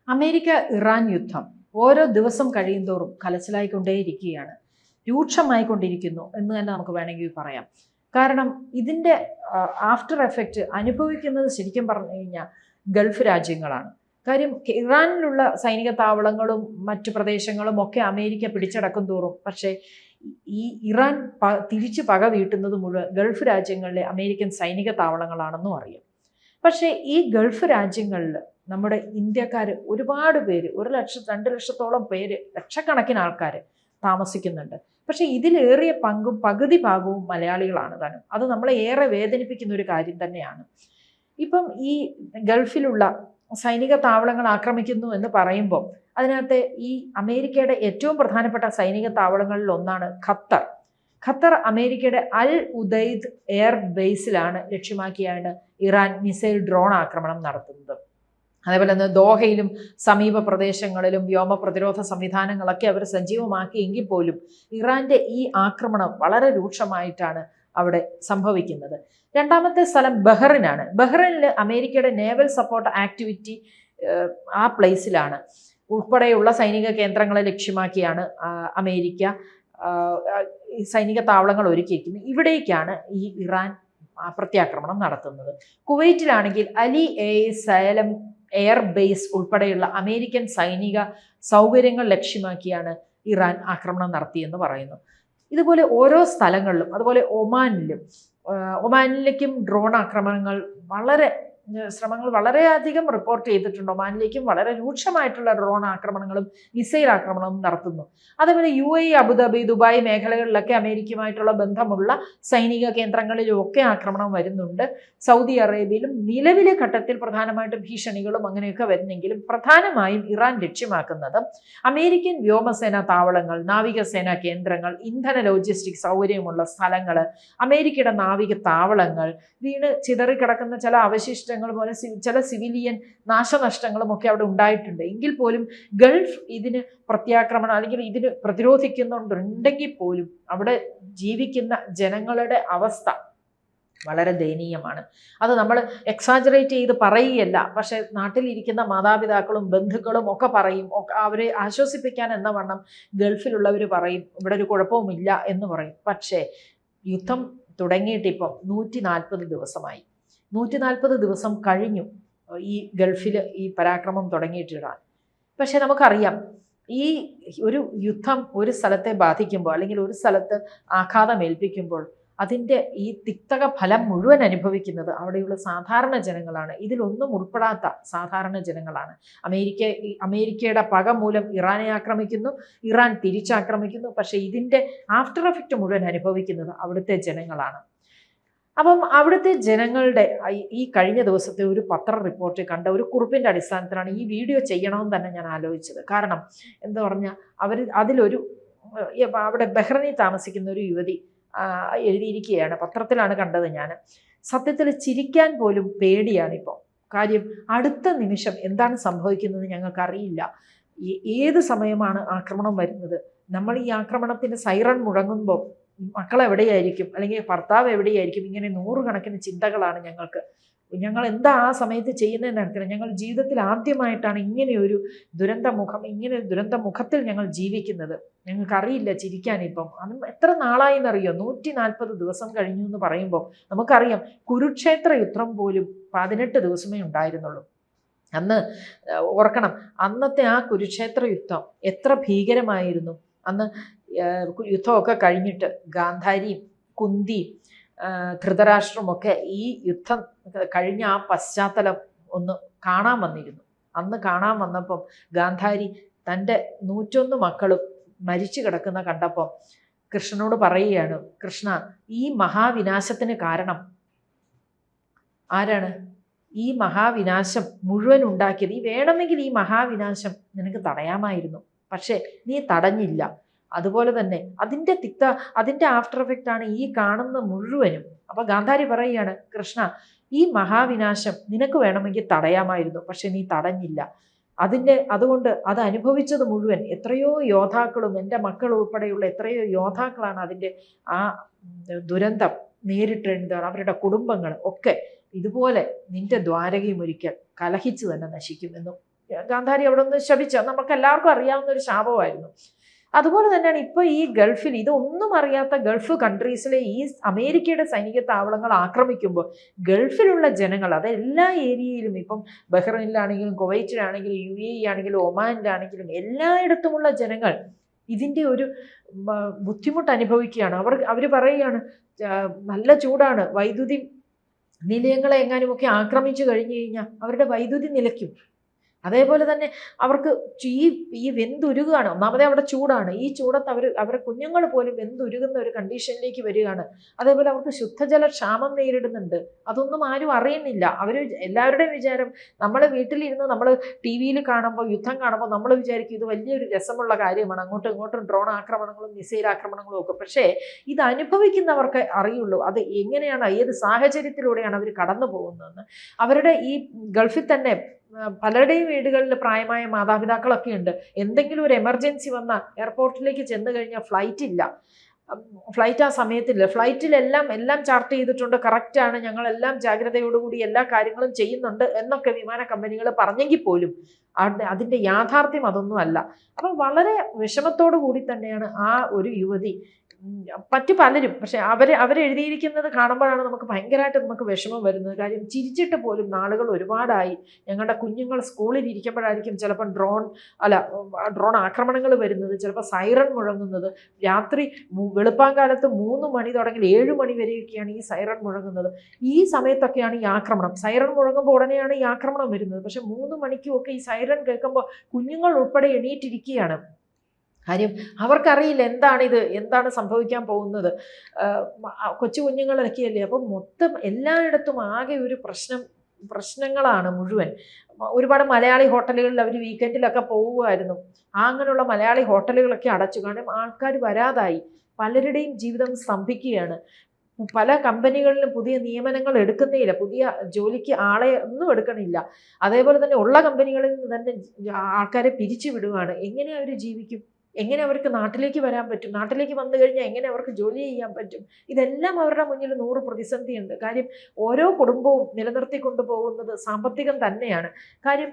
America Iran യുദ്ധം ഓരോ ദിവസം കഴിയുന്തോറും കലച്ചിലായിക്കൊണ്ടേയിരിക്കുകയാണ്, രൂക്ഷമായിക്കൊണ്ടിരിക്കുന്നു എന്ന് തന്നെ നമുക്ക് വേണമെങ്കിൽ പറയാം. കാരണം ഇതിൻ്റെ ആഫ്റ്റർ എഫക്റ്റ് അനുഭവിക്കുന്നത് ശരിക്കും പറഞ്ഞു കഴിഞ്ഞാൽ ഗൾഫ് രാജ്യങ്ങളാണ്. കാര്യം ഇറാനിലുള്ള സൈനിക താവളങ്ങളും മറ്റു പ്രദേശങ്ങളും ഒക്കെ അമേരിക്ക പിടിച്ചടക്കും തോറും, പക്ഷേ ഈ ഇറാൻ തിരിച്ച് പക വീട്ടുന്നത് മുഴുവൻ ഗൾഫ് രാജ്യങ്ങളിലെ അമേരിക്കൻ സൈനിക താവളങ്ങളാണെന്നും അറിയാം. പക്ഷേ ഈ ഗൾഫ് രാജ്യങ്ങളിൽ നമ്മുടെ ഇന്ത്യക്കാർ ഒരുപാട് പേര്, 1 ലക്ഷം 2 ലക്ഷത്തോളം പേര്, ലക്ഷക്കണക്കിന് ആൾക്കാർ താമസിക്കുന്നുണ്ട്. പക്ഷേ ഇതിലേറിയ പങ്കും പകുതി ഭാഗവും മലയാളികളാണ് താനും. അത് നമ്മളെ ഏറെ വേദനിപ്പിക്കുന്ന ഒരു കാര്യം തന്നെയാണ്. ഇപ്പം ഈ ഗൾഫിലുള്ള സൈനിക താവളങ്ങൾ ആക്രമിക്കുന്നു എന്ന് പറയുമ്പോൾ അതിനകത്ത് ഈ അമേരിക്കയുടെ ഏറ്റവും പ്രധാനപ്പെട്ട സൈനിക താവളങ്ങളിൽ ഒന്നാണ് ഖത്തർ. ഖത്തർ അമേരിക്കയുടെ അൽ ഉദൈദ് എയർ ബേസിലാണ് ലക്ഷ്യമാക്കിയാണ് ഇറാൻ മിസൈൽ ഡ്രോൺ ആക്രമണം നടത്തുന്നത്. അതേപോലെ തന്നെ ദോഹയിലും സമീപ പ്രദേശങ്ങളിലും വ്യോമ പ്രതിരോധ സംവിധാനങ്ങളൊക്കെ അവർ സജീവമാക്കിയെങ്കിൽ പോലും ഇറാന്റെ ഈ ആക്രമണം വളരെ രൂക്ഷമായിട്ടാണ് അവിടെ സംഭവിക്കുന്നത്. രണ്ടാമത്തെ സ്ഥലം ബഹ്റിനാണ്. ബഹ്റിനിൽ അമേരിക്കയുടെ നേവൽ സപ്പോർട്ട് ആക്ടിവിറ്റി ആ പ്ലേസിലാണ് ഉൾപ്പെടെയുള്ള സൈനിക കേന്ദ്രങ്ങളെ ലക്ഷ്യമാക്കിയാണ് അമേരിക്ക സൈനിക താവളങ്ങൾ ഒരുക്കിയിരിക്കുന്നത്. ഇവിടേക്കാണ് ഈ ഇറാൻ പ്രത്യാക്രമണം നടത്തുന്നത്. കുവൈറ്റിലാണെങ്കിൽ അലി സൈലം എയർ ബേസ് ഉൾപ്പെടെയുള്ള അമേരിക്കൻ സൈനിക സൗകര്യങ്ങൾ ലക്ഷ്യമാക്കിയാണ് ഇറാൻ ആക്രമണം നടത്തിയെന്ന് പറയുന്നു. ഇതുപോലെ ഓരോ സ്ഥലങ്ങളിലും, അതുപോലെ ഒമാനിലേക്കും ഡ്രോൺ ആക്രമണങ്ങൾ ശ്രമങ്ങൾ വളരെയധികം റിപ്പോർട്ട് ചെയ്തിട്ടുണ്ട്. ഒമാനിലേക്കും വളരെ രൂക്ഷമായിട്ടുള്ള ഡ്രോൺ ആക്രമണങ്ങളും മിസൈൽ ആക്രമണവും നടത്തുന്നു. അതേപോലെ UAE, അബുദാബി, ദുബായ് മേഖലകളിലൊക്കെ അമേരിക്കയുമായിട്ടുള്ള ബന്ധമുള്ള സൈനിക കേന്ദ്രങ്ങളിലുമൊക്കെ ആക്രമണം വരുന്നുണ്ട്. സൗദി അറേബ്യയിലും നിലവിലെ ഘട്ടത്തിൽ പ്രധാനമായിട്ടും ഭീഷണികളും അങ്ങനെയൊക്കെ വരുന്നെങ്കിലും പ്രധാനമായും ഇറാൻ ലക്ഷ്യമാക്കുന്നത് അമേരിക്കൻ വ്യോമസേന താവളങ്ങൾ, നാവികസേന കേന്ദ്രങ്ങൾ, ഇന്ധന ലോജിസ്റ്റിക് സൗകര്യമുള്ള സ്ഥലങ്ങൾ, അമേരിക്കയുടെ നാവിക താവളങ്ങൾ, വീണ് ചിതറിക്കിടക്കുന്ന ചില അവശിഷ്ടങ്ങൾ പോലെ ചില സിവിലിയൻ നാശനഷ്ടങ്ങളും ഒക്കെ അവിടെ ഉണ്ടായിട്ടുണ്ട്. എങ്കിൽ പോലും ഗൾഫ് ഇതിന് പ്രത്യാക്രമണം അല്ലെങ്കിൽ ഇതിന് പ്രതിരോധിക്കുന്നുണ്ടെങ്കിൽ പോലും അവിടെ ജീവിക്കുന്ന ജനങ്ങളുടെ അവസ്ഥ വളരെ ദയനീയമാണ്. അത് നമ്മൾ എക്സാജറേറ്റ് ചെയ്ത് പറയുകയല്ല, പക്ഷെ നാട്ടിലിരിക്കുന്ന മാതാപിതാക്കളും ബന്ധുക്കളും ഒക്കെ പറയും, അവരെ ആശ്വസിപ്പിക്കാൻ എന്ന വണ്ണം ഗൾഫിലുള്ളവർ പറയും ഇവിടെ ഒരു കുഴപ്പവുമില്ല എന്ന് പറയും. പക്ഷേ യുദ്ധം തുടങ്ങിയിട്ടിപ്പം 140 ദിവസമായി. 140 ദിവസം കഴിഞ്ഞു ഈ ഗൾഫിൽ ഈ പരാക്രമം തുടങ്ങിയിട്ടിടാൻ. പക്ഷെ നമുക്കറിയാം, ഈ ഒരു യുദ്ധം ഒരു സ്ഥലത്തെ ബാധിക്കുമ്പോൾ അല്ലെങ്കിൽ ഒരു സ്ഥലത്ത് ആഘാതം ഏൽപ്പിക്കുമ്പോൾ അതിൻ്റെ ഈ തിക്തക ഫലം മുഴുവൻ അനുഭവിക്കുന്നത് അവിടെയുള്ള സാധാരണ ജനങ്ങളാണ്. ഇതിലൊന്നും ഉൾപ്പെടാത്ത സാധാരണ ജനങ്ങളാണ്. അമേരിക്കയുടെ പക മൂലം ഇറാനെ ആക്രമിക്കുന്നു, ഇറാൻ തിരിച്ചാക്രമിക്കുന്നു. പക്ഷേ ഇതിൻ്റെ ആഫ്റ്റർ എഫക്റ്റ് മുഴുവൻ അനുഭവിക്കുന്നത് അവിടുത്തെ ജനങ്ങളാണ്. അപ്പം അവിടുത്തെ ജനങ്ങളുടെ ഈ കഴിഞ്ഞ ദിവസത്തെ ഒരു പത്ര റിപ്പോർട്ട് കണ്ട ഒരു കുറിപ്പിൻ്റെ അടിസ്ഥാനത്തിലാണ് ഈ വീഡിയോ ചെയ്യണമെന്ന് തന്നെ ഞാൻ ആലോചിച്ചത്. കാരണം എന്താ പറഞ്ഞാൽ അതിലൊരു അവിടെ ബഹ്റൈനിൽ താമസിക്കുന്ന ഒരു യുവതി എഴുതിയിരിക്കുകയാണ്. പത്രത്തിലാണ് കണ്ടത് ഞാൻ. സത്യത്തിൽ ചിരിക്കാൻ പോലും പേടിയാണിപ്പോൾ. കാര്യം അടുത്ത നിമിഷം എന്താണ് സംഭവിക്കുന്നത് ഞങ്ങൾക്കറിയില്ല. ഏത് സമയമാണ് ആക്രമണം വരുന്നത്? നമ്മൾ ഈ ആക്രമണത്തിൻ്റെ സൈറൺ മുഴങ്ങുമ്പോൾ മക്കൾ എവിടെയായിരിക്കും, അല്ലെങ്കിൽ ഭർത്താവ് എവിടെയായിരിക്കും? ഇങ്ങനെ 100 കണക്കിന് ചിന്തകളാണ് ഞങ്ങൾക്ക്. ഞങ്ങൾ എന്താ ആ സമയത്ത് ചെയ്യുന്നതെന്ന് അറിയില്ല. ഞങ്ങൾ ജീവിതത്തിൽ ആദ്യമായിട്ടാണ് ഇങ്ങനെ ദുരന്ത മുഖത്തിൽ ഞങ്ങൾ ജീവിക്കുന്നത്. ഞങ്ങൾക്കറിയില്ല ചിരിക്കാനിപ്പം. അതും എത്ര നാളായി എന്നറിയോ? 140 ദിവസം കഴിഞ്ഞു എന്ന് പറയുമ്പോൾ നമുക്കറിയാം കുരുക്ഷേത്ര യുദ്ധം പോലും 18 ദിവസമേ ഉണ്ടായിരുന്നുള്ളൂ. അന്ന് ഓർക്കണം, അന്നത്തെ ആ കുരുക്ഷേത്ര യുദ്ധം എത്ര ഭീകരമായിരുന്നു. അന്ന് യുദ്ധമൊക്കെ കഴിഞ്ഞിട്ട് ഗാന്ധാരിയും കുന്തിയും ധൃതരാഷ്ട്രമൊക്കെ ഈ യുദ്ധം കഴിഞ്ഞ ആ പശ്ചാത്തലം ഒന്ന് കാണാൻ വന്നിരുന്നു. അന്ന് കാണാൻ വന്നപ്പം ഗാന്ധാരി തൻ്റെ 101 മക്കളും മരിച്ചു കിടക്കുന്ന കണ്ടപ്പം കൃഷ്ണനോട് പറയുകയാണ്, കൃഷ്ണ, ഈ മഹാവിനാശത്തിന് കാരണം ആരാണ്? ഈ മഹാവിനാശം മുഴുവൻ ഉണ്ടാക്കിയത്, വേണമെങ്കിൽ ഈ മഹാവിനാശം നിനക്ക് തടയാമായിരുന്നു, പക്ഷേ നീ തടഞ്ഞില്ല. അതുപോലെ തന്നെ അതിൻ്റെ ആഫ്റ്റർ എഫക്റ്റ് ആണ് ഈ കാണുന്ന മുഴുവനും. അപ്പോൾ ഗാന്ധാരി പറയുകയാണ്, കൃഷ്ണ, ഈ മഹാവിനാശം നിനക്ക് വേണമെങ്കിൽ തടയാമായിരുന്നു, പക്ഷെ നീ തടഞ്ഞില്ല. അതുകൊണ്ട് അത് അനുഭവിച്ചത് മുഴുവൻ എത്രയോ യോദ്ധാക്കളും എൻ്റെ മക്കൾ ഉൾപ്പെടെയുള്ള എത്രയോ യോദ്ധാക്കളാണ് അതിൻ്റെ ആ ദുരന്തം നേരിട്ടേണ്ടതാണ്. അവരുടെ കുടുംബങ്ങൾ ഒക്കെ ഇതുപോലെ നിന്റെ ദ്വാരകയും ഒരിക്കൽ കലഹിച്ചു തന്നെ നശിക്കുമെന്നും ഗാന്ധാരി അവിടെ നിന്ന് ശപിച്ച നമുക്ക് എല്ലാവർക്കും അറിയാവുന്ന ഒരു ശാപമായിരുന്നു. അതുപോലെ തന്നെയാണ് ഇപ്പോൾ ഈ ഗൾഫിൽ ഇതൊന്നും അറിയാത്ത ഗൾഫ് കൺട്രീസിലെ ഈ അമേരിക്കയുടെ സൈനിക താവളങ്ങൾ ആക്രമിക്കുമ്പോൾ ഗൾഫിലുള്ള ജനങ്ങൾ, അത് എല്ലാ ഏരിയയിലും, ഇപ്പം ബഹ്റൈനിലാണെങ്കിലും കുവൈറ്റിലാണെങ്കിലും UAE ആണെങ്കിലും ഒമാനിലാണെങ്കിലും എല്ലായിടത്തുമുള്ള ജനങ്ങൾ ഇതിൻ്റെ ഒരു ബുദ്ധിമുട്ട് അനുഭവിക്കുകയാണ്. അവർ പറയുകയാണ് നല്ല ചൂടാണ്, വൈദ്യുതി നിലയങ്ങളെ എങ്ങാനുമൊക്കെ ആക്രമിച്ചു കഴിഞ്ഞു കഴിഞ്ഞാൽ അവരുടെ വൈദ്യുതി നിലയ്ക്കും. അതേപോലെ തന്നെ അവർക്ക് ഈ വെന്തുരുകയാണ്. ഒന്നാമതേ അവിടെ ചൂടാണ്. ഈ ചൂടത്ത് അവരുടെ കുഞ്ഞുങ്ങൾ പോലും വെന്തുരുകുന്ന ഒരു കണ്ടീഷനിലേക്ക് വരികയാണ്. അതേപോലെ അവർക്ക് ശുദ്ധജല ക്ഷാമം നേരിടുന്നുണ്ട്. അതൊന്നും ആരും അറിയുന്നില്ല. എല്ലാവരുടെയും വിചാരം, നമ്മൾ വീട്ടിലിരുന്ന് നമ്മൾ TV-യിൽ കാണുമ്പോൾ, യുദ്ധം കാണുമ്പോൾ നമ്മൾ വിചാരിക്കും ഇത് വലിയൊരു രസമുള്ള കാര്യമാണ്, അങ്ങോട്ടും ഇങ്ങോട്ടും ഡ്രോൺ ആക്രമണങ്ങളും മിസൈൽ ആക്രമണങ്ങളും ഒക്കെ. പക്ഷേ ഇത് അനുഭവിക്കുന്നവർക്ക് അറിയുള്ളൂ അത് എങ്ങനെയാണ്, ഏത് സാഹചര്യത്തിലൂടെയാണ് അവർ കടന്നു പോകുന്നതെന്ന്. അവരുടെ ഈ ഗൾഫിൽ തന്നെ പലരുടെയും വീടുകളിൽ പ്രായമായ മാതാപിതാക്കളൊക്കെ ഉണ്ട്. എന്തെങ്കിലും ഒരു എമർജൻസി വന്നാൽ എയർപോർട്ടിലേക്ക് ചെന്ന് കഴിഞ്ഞാൽ ഫ്ലൈറ്റ് ആ സമയത്തില്ല. എല്ലാം ചാർട്ട് ചെയ്തിട്ടുണ്ട്, കറക്റ്റാണ്, ഞങ്ങളെല്ലാം ജാഗ്രതയോടുകൂടി എല്ലാ കാര്യങ്ങളും ചെയ്യുന്നുണ്ട് എന്നൊക്കെ വിമാന കമ്പനികൾ പറഞ്ഞെങ്കിൽ പോലും അതിൻ്റെ യാഥാർത്ഥ്യം അതൊന്നും അല്ല. അപ്പം വളരെ വിഷമത്തോടു കൂടി തന്നെയാണ് ആ ഒരു യുവതി, മറ്റു പലരും, പക്ഷെ അവരെഴുതിയിരിക്കുന്നത് കാണുമ്പോഴാണ് നമുക്ക് ഭയങ്കരമായിട്ട് നമുക്ക് വിഷമം വരുന്നത്. കാര്യം ചിരിച്ചിട്ട് പോലും നാളുകൾ ഒരുപാടായി. ഞങ്ങളുടെ കുഞ്ഞുങ്ങൾ സ്കൂളിൽ ഇരിക്കുമ്പോഴായിരിക്കും ചിലപ്പോൾ ഡ്രോൺ ആക്രമണങ്ങൾ വരുന്നത്, ചിലപ്പോൾ സൈറൺ മുഴങ്ങുന്നത്. രാത്രി വെളുപ്പാങ്കാലത്ത് 3 മണി തുടങ്ങി 7 മണി വരെയൊക്കെയാണ് ഈ സൈറൺ മുഴങ്ങുന്നത്. ഈ സമയത്തൊക്കെയാണ് ഈ ആക്രമണം. സൈറൺ മുഴങ്ങുമ്പോൾ ഉടനെയാണ് ഈ ആക്രമണം വരുന്നത്. പക്ഷെ 3 മണിക്കുമൊക്കെ ഈ സൈറൺ കേൾക്കുമ്പോൾ കുഞ്ഞുങ്ങൾ ഉൾപ്പെടെ എണീറ്റിരിക്കുകയാണ്. കാര്യം അവർക്കറിയില്ല എന്താണ് സംഭവിക്കാൻ പോകുന്നത്. കൊച്ചു കുഞ്ഞുങ്ങളൊക്കെയല്ലേ. അപ്പം മൊത്തം എല്ലായിടത്തും ആകെ ഒരു പ്രശ്നങ്ങളാണ് മുഴുവൻ. ഒരുപാട് മലയാളി ഹോട്ടലുകളിൽ അവർ വീക്കെൻഡിലൊക്കെ പോവുമായിരുന്നു. അങ്ങനെയുള്ള മലയാളി ഹോട്ടലുകളൊക്കെ അടച്ചു. കാരണം ആൾക്കാർ വരാതായി. പലരുടെയും ജീവിതം സ്തംഭിക്കുകയാണ്. പല കമ്പനികളിലും പുതിയ നിയമനങ്ങൾ എടുക്കുന്നില്ല, പുതിയ ജോലിക്ക് ആളെ ഒന്നും എടുക്കണില്ല. അതേപോലെ തന്നെ ഉള്ള കമ്പനികളിൽ നിന്ന് തന്നെ ആൾക്കാരെ പിരിച്ചു വിടുകയാണ്. എങ്ങനെ അവർ ജീവിക്കും? എങ്ങനെ അവർക്ക് നാട്ടിലേക്ക് വരാൻ പറ്റും? നാട്ടിലേക്ക് വന്നു കഴിഞ്ഞാൽ എങ്ങനെ അവർക്ക് ജോലി ചെയ്യാൻ പറ്റും? ഇതെല്ലാം അവരുടെ മുന്നിൽ 100 പ്രതിസന്ധിയുണ്ട്. കാര്യം ഓരോ കുടുംബവും നിലനിർത്തിക്കൊണ്ടു പോകുന്നത് സാമ്പത്തികം തന്നെയാണ്. കാര്യം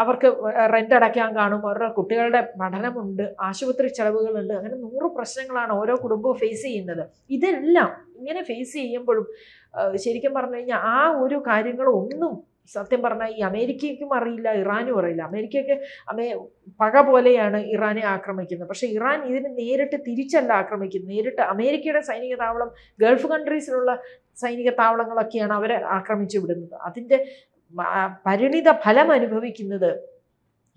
അവർക്ക് റെൻ്റ് അടയ്ക്കാൻ കാണും, അവരുടെ കുട്ടികളുടെ പഠനമുണ്ട്, ആശുപത്രി ചെലവുകളുണ്ട്, അങ്ങനെ 100 പ്രശ്നങ്ങളാണ് ഓരോ കുടുംബവും ഫേസ് ചെയ്യുന്നത്. ഇതെല്ലാം ഇങ്ങനെ ഫേസ് ചെയ്യുമ്പോഴും ശരിക്കും പറഞ്ഞു കഴിഞ്ഞാൽ ആ ഒരു കാര്യങ്ങളൊന്നും സത്യം പറഞ്ഞാൽ ഈ അമേരിക്കയ്ക്കും അറിയില്ല, ഇറാനും അറിയില്ല. അമേരിക്കയ്ക്ക് പക പോലെയാണ് ഇറാനെ ആക്രമിക്കുന്നത്. പക്ഷേ ഇറാൻ ഇതിന് നേരിട്ട് തിരിച്ചല്ല ആക്രമിക്കുന്നത്. നേരിട്ട് അമേരിക്കയുടെ സൈനിക താവളം, ഗൾഫ് കൺട്രീസിലുള്ള സൈനിക താവളങ്ങളൊക്കെയാണ് അവരെ ആക്രമിച്ചു വിടുന്നത്. അതിൻ്റെ പരിണിത ഫലം അനുഭവിക്കുന്നത്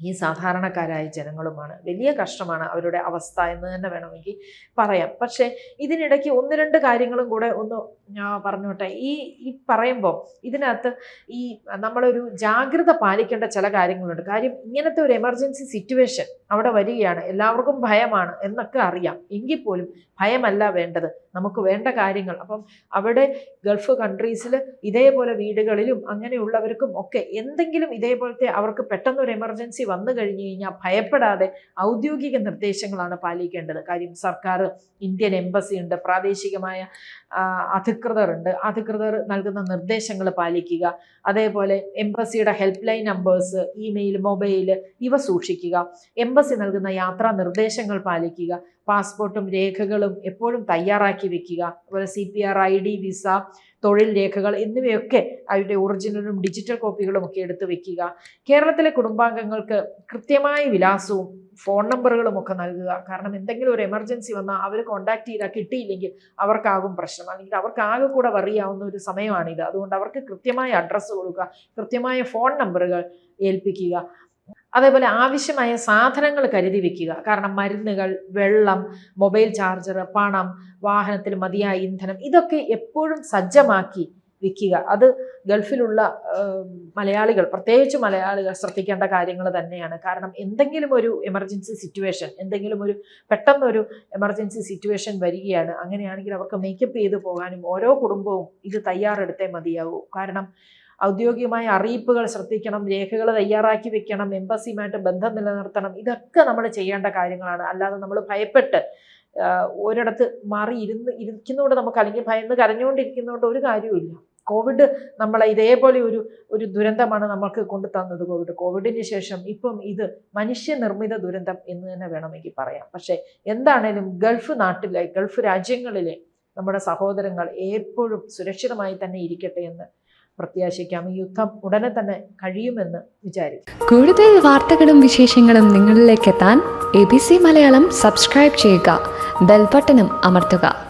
ഈ സാധാരണക്കാരായ ജനങ്ങളുമാണ്. വലിയ കഷ്ടമാണ് അവരുടെ അവസ്ഥ എന്ന് തന്നെ വേണമെങ്കിൽ പറയാം. പക്ഷേ ഇതിനിടയ്ക്ക് 1-2 കാര്യങ്ങളും കൂടെ ഒന്ന് ഞാൻ പറഞ്ഞോട്ടെ. ഈ പറയുമ്പോൾ ഇതിനകത്ത് ഈ നമ്മളൊരു ജാഗ്രത പാലിക്കേണ്ട ചില കാര്യങ്ങളുണ്ട്. കാര്യം ഇങ്ങനത്തെ ഒരു എമർജൻസി സിറ്റുവേഷൻ അവിടെ വരികയാണ്, എല്ലാവർക്കും ഭയമാണ് എന്നൊക്കെ അറിയാം. എങ്കിൽ പോലും ഭയമല്ല വേണ്ടത്, നമുക്ക് വേണ്ട കാര്യങ്ങൾ. അപ്പം അവിടെ ഗൾഫ് കൺട്രീസിൽ ഇതേപോലെ വീടുകളിലും അങ്ങനെയുള്ളവർക്കും ഒക്കെ എന്തെങ്കിലും ഇതേപോലത്തെ അവർക്ക് പെട്ടെന്നൊരു എമർജൻസി വന്നു കഴിഞ്ഞു കഴിഞ്ഞാൽ ഭയപ്പെടാതെ ഔദ്യോഗിക നിർദ്ദേശങ്ങളാണ് പാലിക്കേണ്ടത്. കാര്യം സർക്കാർ, ഇന്ത്യൻ എംബസി ഉണ്ട്, പ്രാദേശികമായ അധികൃതരുണ്ട്, അധികൃതർ നൽകുന്ന നിർദ്ദേശങ്ങൾ പാലിക്കുക. അതേപോലെ എംബസിയുടെ help line numbers, email, mobile ഇവ സൂക്ഷിക്കുക. എംബസി നൽകുന്ന യാത്രാ നിർദ്ദേശങ്ങൾ പാലിക്കുക. പാസ്പോർട്ടും രേഖകളും എപ്പോഴും തയ്യാറാക്കി വെക്കുക. അതുപോലെ CPR, ID, വിസ, തൊഴിൽ രേഖകൾ എന്നിവയൊക്കെ അവരുടെ ഒറിജിനലും ഡിജിറ്റൽ കോപ്പികളും ഒക്കെ എടുത്ത് വെക്കുക. കേരളത്തിലെ കുടുംബാംഗങ്ങൾക്ക് കൃത്യമായ വിലാസവും ഫോൺ നമ്പറുകളും ഒക്കെ നൽകുക. കാരണം എന്തെങ്കിലും ഒരു എമർജൻസി വന്നാൽ അവർ കോൺടാക്ട് ചെയ്താൽ കിട്ടിയില്ലെങ്കിൽ അവർക്കാകും പ്രശ്നം, അല്ലെങ്കിൽ അവർക്കാകെ കൂടെ വറിയാവുന്ന ഒരു സമയമാണിത്. അതുകൊണ്ട് അവർക്ക് കൃത്യമായ അഡ്രസ്സ് കൊടുക്കുക, കൃത്യമായ ഫോൺ നമ്പറുകൾ ഏൽപ്പിക്കുക. അതേപോലെ ആവശ്യമായ സാധനങ്ങൾ കരുതി വെക്കുക. കാരണം മരുന്നുകൾ, വെള്ളം, മൊബൈൽ ചാർജർ, പണം, വാഹനത്തിൽ മതിയായ ഇന്ധനം ഇതൊക്കെ എപ്പോഴും സജ്ജമാക്കി വെക്കുക. അത് ഗൾഫിലുള്ള മലയാളികൾ, പ്രത്യേകിച്ച് മലയാളികൾ ശ്രദ്ധിക്കേണ്ട കാര്യങ്ങൾ തന്നെയാണ്. കാരണം എന്തെങ്കിലും ഒരു എമർജൻസി സിറ്റുവേഷൻ, പെട്ടെന്നൊരു എമർജൻസി സിറ്റുവേഷൻ വരികയാണ്. അങ്ങനെയാണെങ്കിൽ അവർക്ക് മേക്കപ്പ് ചെയ്ത് പോകാനും ഓരോ കുടുംബവും ഇത് തയ്യാറെടുത്തേ മതിയാകൂ. കാരണം ഔദ്യോഗികമായ അറിയിപ്പുകൾ ശ്രദ്ധിക്കണം, രേഖകൾ തയ്യാറാക്കി വെക്കണം, എംബസിയുമായിട്ട് ബന്ധം നിലനിർത്തണം. ഇതൊക്കെ നമ്മൾ ചെയ്യേണ്ട കാര്യങ്ങളാണ്. അല്ലാതെ നമ്മൾ ഭയപ്പെട്ട് ഒരിടത്ത് ഇരിക്കുന്നതുകൊണ്ട് നമുക്ക്, അല്ലെങ്കിൽ ഭയന്ന് കരഞ്ഞുകൊണ്ടിരിക്കുന്നതുകൊണ്ട് ഒരു കാര്യവുമില്ല. കോവിഡ് നമ്മളെ ഇതേപോലെ ഒരു ദുരന്തമാണ് നമ്മൾക്ക് കൊണ്ടു തന്നത്. കോവിഡിന് ശേഷം ഇപ്പം ഇത് മനുഷ്യനിർമ്മിത ദുരന്തം എന്ന് തന്നെ വേണമെങ്കിൽ പറയാം. പക്ഷേ എന്താണേലും ഗൾഫ് രാജ്യങ്ങളിലെ നമ്മുടെ സഹോദരങ്ങൾ എപ്പോഴും സുരക്ഷിതമായി തന്നെ ഇരിക്കട്ടെ എന്ന് പ്രത്യാശിക്കാം. ഈ യുദ്ധം ഉടനെ തന്നെ കഴിയുമെന്ന് വിചാരിക്കും. കൂടുതൽ വാർത്തകളും വിശേഷങ്ങളും നിങ്ങളിലേക്ക് എത്താൻ ABC മലയാളം സബ്സ്ക്രൈബ് ചെയ്യുക, ബെൽബട്ടനും അമർത്തുക.